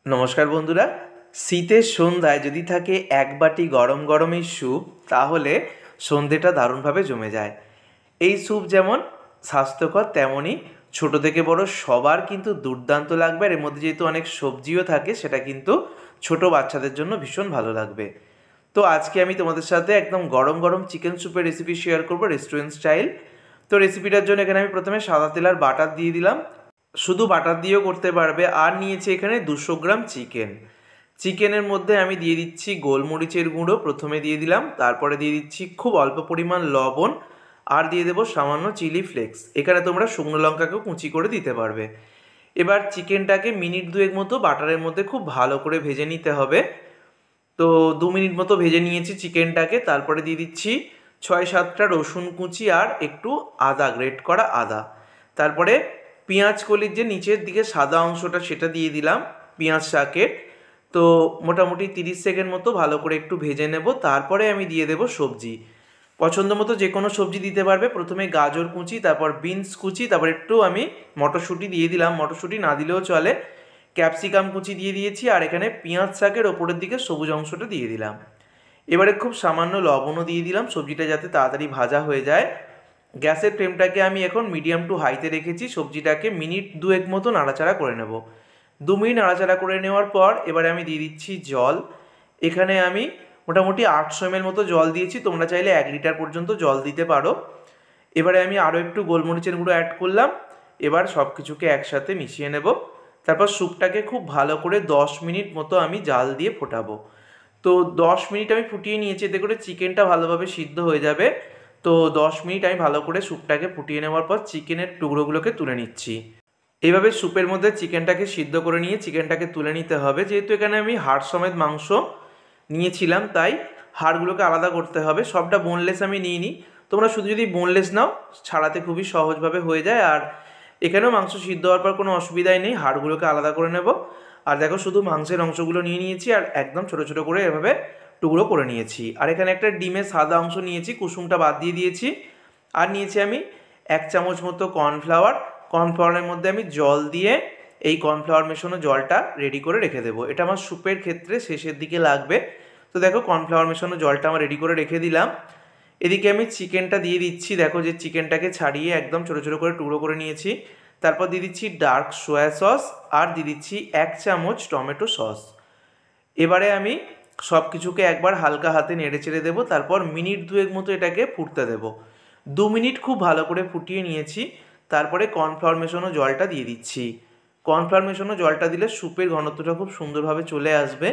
নমস্কার বন্ধুরা। শীতের সন্ধ্যায় যদি থাকে এক বাটি গরম গরম এই স্যুপ, তাহলে সন্ধেটা দারুণভাবে জমে যায়। এই স্যুপ যেমন স্বাস্থ্যকর, তেমনই ছোট থেকে বড় সবার কিন্তু দুর্দান্ত লাগবে। আর এর মধ্যে যেহেতু অনেক সবজিও থাকে, সেটা কিন্তু ছোট বাচ্চাদের জন্য ভীষণ ভালো লাগবে। তো আজকে আমি তোমাদের সাথে একদম গরম গরম চিকেন স্যুপের রেসিপি শেয়ার করবো, রেস্টুরেন্ট স্টাইল। তো রেসিপিটার জন্য এখানে আমি প্রথমে সাদা তেল আর বাটার দিয়ে দিলাম। শুধু বাটার দিয়েও করতে পারবে। আর নিয়েছি এখানে 200 গ্রাম চিকেন। চিকেনের মধ্যে আমি দিয়ে দিচ্ছি গোলমরিচের গুঁড়ো, প্রথমে দিয়ে দিলাম। তারপরে দিয়ে দিচ্ছি খুব অল্প পরিমাণ লবণ, আর দিয়ে দেবো সামান্য চিলি ফ্লেক্স। এখানে তোমরা শুকনো লঙ্কাকেও কুচি করে দিতে পারবে। এবার চিকেনটাকে মিনিট দুয়েক মতো বাটারের মধ্যে খুব ভালো করে ভেজে নিতে হবে। তো 2 মিনিট মতো ভেজে নিয়েছি চিকেনটাকে। তারপরে দিয়ে দিচ্ছি 6-7টা রসুন কুচি আর একটু আদা, গ্রেট করা আদা। তারপরে পেঁয়াজ কলির যে নিচের দিকে সাদা অংশটা, সেটা দিয়ে দিলাম পেঁয়াজ শাকের। তো মোটামুটি 30 সেকেন্ড মতো ভালো করে একটু ভেজে নেব। তারপরে আমি দিয়ে দেব সবজি। পছন্দ মতো যে কোনো সবজি দিতে পারবে। প্রথমে গাজর কুচি, তারপর বিনস কুচি, তারপর একটু আমি মটরশুঁটি দিয়ে দিলাম, মটরশুঁটি না দিলেও চলে। ক্যাপসিকাম কুচি দিয়ে দিয়েছি, আর এখানে পেঁয়াজ শাকের ওপরের দিকে সবুজ অংশটা দিয়ে দিলাম। এবারে খুব সামান্য লবণও দিয়ে দিলাম, সবজিটা যাতে তাড়াতাড়ি ভাজা হয়ে যায়। গ্যাসের ফ্লেমটাকে আমি এখন মিডিয়াম টু হাইতে রেখেছি। সবজিটাকে মিনিট দুয়েক মতো নাড়াচাড়া করে নেব। 2 মিনিট নাড়াচাড়া করে নেওয়ার পর এবারে আমি দিয়ে দিচ্ছি জল। এখানে আমি মোটামুটি 800 ml মতো জল দিয়েছি, তোমরা চাইলে 1 লিটার পর্যন্ত জল দিতে পারো। এবারে আমি আরও একটু গোলমরিচের গুঁড়ো অ্যাড করলাম। এবার সব কিছুকে একসাথে মিশিয়ে নেব। তারপর স্যুপটাকে খুব ভালো করে 10 মিনিট মতো আমি জাল দিয়ে ফোটাবো। তো 10 মিনিট আমি ফুটিয়ে নিয়েছি, এতে করে চিকেনটা ভালোভাবে সিদ্ধ হয়ে যাবে। তো 10 মিনিট আমি ভালো করে স্যুপটাকে ফুটিয়ে নেওয়ার পর চিকেনের টুকরোগুলোকে তুলে নিচ্ছি। এইভাবে স্যুপের মধ্যে চিকেনটাকে সিদ্ধ করে নিয়ে চিকেনটাকে তুলে নিতে হবে। যেহেতু এখানে আমি হাড় সমেত মাংস নিয়েছিলাম, তাই হাড়গুলোকে আলাদা করতে হবে। সবটা বোনলেস আমি নিইনি। তোমরা শুধু যদি বোনলেস নাও, ছাড়াতে খুবই সহজভাবে হয়ে যায়। আর এখানেও মাংস সিদ্ধ হওয়ার পর কোনো অসুবিধাই নেই। হাড়গুলোকে আলাদা করে নেব। আর দেখো, শুধু মাংসের অংশগুলো নিয়ে নিয়েছি, আর একদম ছোটো ছোটো করে এভাবে টুকরো করে নিয়েছি। আর এখানে একটা ডিমের সাদা অংশ নিয়েছি, কুসুমটা বাদ দিয়ে দিয়েছি। আর নিয়েছি আমি 1 চামচ মতো কর্নফ্লাওয়ার। কর্নফ্লাওয়ারের মধ্যে আমি জল দিয়ে এই কর্নফ্লাওয়ার মেশানো জলটা রেডি করে রেখে দেবো। এটা আমার স্যুপের ক্ষেত্রে শেষের দিকে লাগবে। তো দেখো, কর্নফ্লাওয়ার মেশানো জলটা আমার রেডি করে রেখে দিলাম। এদিকে আমি চিকেনটা দিয়ে দিচ্ছি। দেখো, যে চিকেনটাকে ছাড়িয়ে একদম ছোটো ছোটো করে টুকরো করে নিয়েছি। তারপর দিয়ে দিচ্ছি ডার্ক সোয়া সস, আর দিয়ে দিচ্ছি 1 চামচ টমেটো সস। এবারে আমি সব কিছুকে একবার হালকা হাতে নেড়ে চেড়ে দেবো। তারপর মিনিট দুয়েক মতো এটাকে ফুটতে দেবো। 2 মিনিট খুব ভালো করে ফুটিয়ে নিয়েছি। তারপরে কর্নফ্লাওয়ার মেশানো জলটা দিয়ে দিচ্ছি। কর্নফ্লাওয়ার মেশানো জলটা দিলে স্যুপের ঘনত্বটা খুব সুন্দরভাবে চলে আসবে।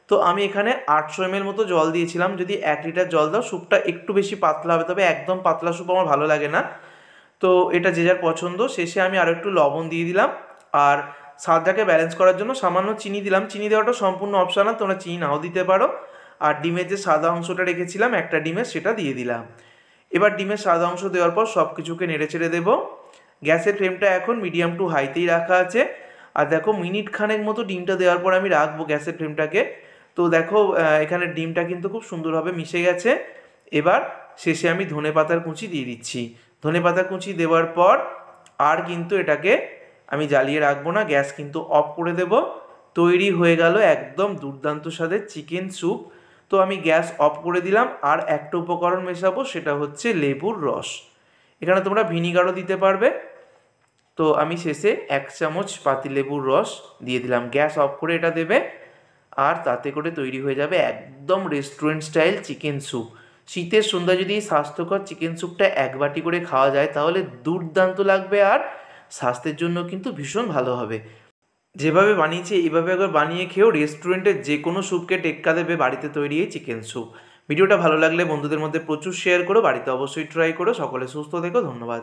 তো আমি এখানে 800 ml মতো জল দিয়েছিলাম। যদি 1 লিটার জল দাও, স্যুপটা একটু বেশি পাতলা হবে, তবে একদম পাতলা স্যুপ আমার ভালো লাগে না। তো এটা যে যার পছন্দ। শেষে আমি আরও একটু লবণ দিয়ে দিলাম। আর স্বাদটাকে ব্যালেন্স করার জন্য সামান্য চিনি দিলাম। চিনি দেওয়াটা সম্পূর্ণ অপশনাল, তোমরা চিনি নাও দিতে পারো। আর ডিমের যে সাদা অংশটা রেখেছিলাম একটা ডিমের, সেটা দিয়ে দিলাম। এবার ডিমের সাদা অংশ দেওয়ার পর সব কিছুকে নেড়ে চেড়ে দেবো। গ্যাসের ফ্লেমটা এখন মিডিয়াম টু হাইতেই রাখা আছে। আর দেখো, মিনিট খানেক মতো ডিমটা দেওয়ার পর আমি রাখবো গ্যাসের ফ্লেমটাকে। তো দেখো, এখানে ডিমটা কিন্তু খুব সুন্দরভাবে মিশে গেছে। এবার শেষে আমি ধনেপাতার কুচি দিয়ে দিচ্ছি। ধনেপাতা কুচি দেওয়ার পর আর কিন্তু এটাকে আমি জ্বালিয়ে রাখবো না, গ্যাস কিন্তু অফ করে দেব। তৈরি হয়ে গেল একদম দুর্দান্ত স্বাদের চিকেন স্যুপ। তো আমি গ্যাস অফ করে দিলাম। আর একটা উপকরণ মেশাবো, সেটা হচ্ছে লেবুর রস। এখানে তোমরা ভিনিগারও দিতে পারবে। তো আমি শেষে 1 চামচ পাতিলেবুর রস দিয়ে দিলাম। গ্যাস অফ করে এটা দেবে। আর তাতে করে তৈরি হয়ে যাবে একদম রেস্টুরেন্ট স্টাইল চিকেন স্যুপ। শীতের সন্ধ্যা যদি স্বাস্থ্যকর চিকেন স্যুপটা 1 বাটি করে খাওয়া যায়, তাহলে দুর্দান্ত লাগবে। আর স্বাস্থ্যের জন্য কিন্তু ভীষণ ভালো হবে। যেভাবে বানিয়েছি এইভাবে একবার বানিয়ে খেয়েও রেস্টুরেন্টের যে কোনো স্যুপকে টেক্কা দেবে বাড়িতে তৈরি এই চিকেন স্যুপ। ভিডিওটা ভালো লাগলে বন্ধুদের মধ্যে প্রচুর শেয়ার করো, বাড়িতে অবশ্যই ট্রাই করো। সকলে সুস্থ থেকো, ধন্যবাদ।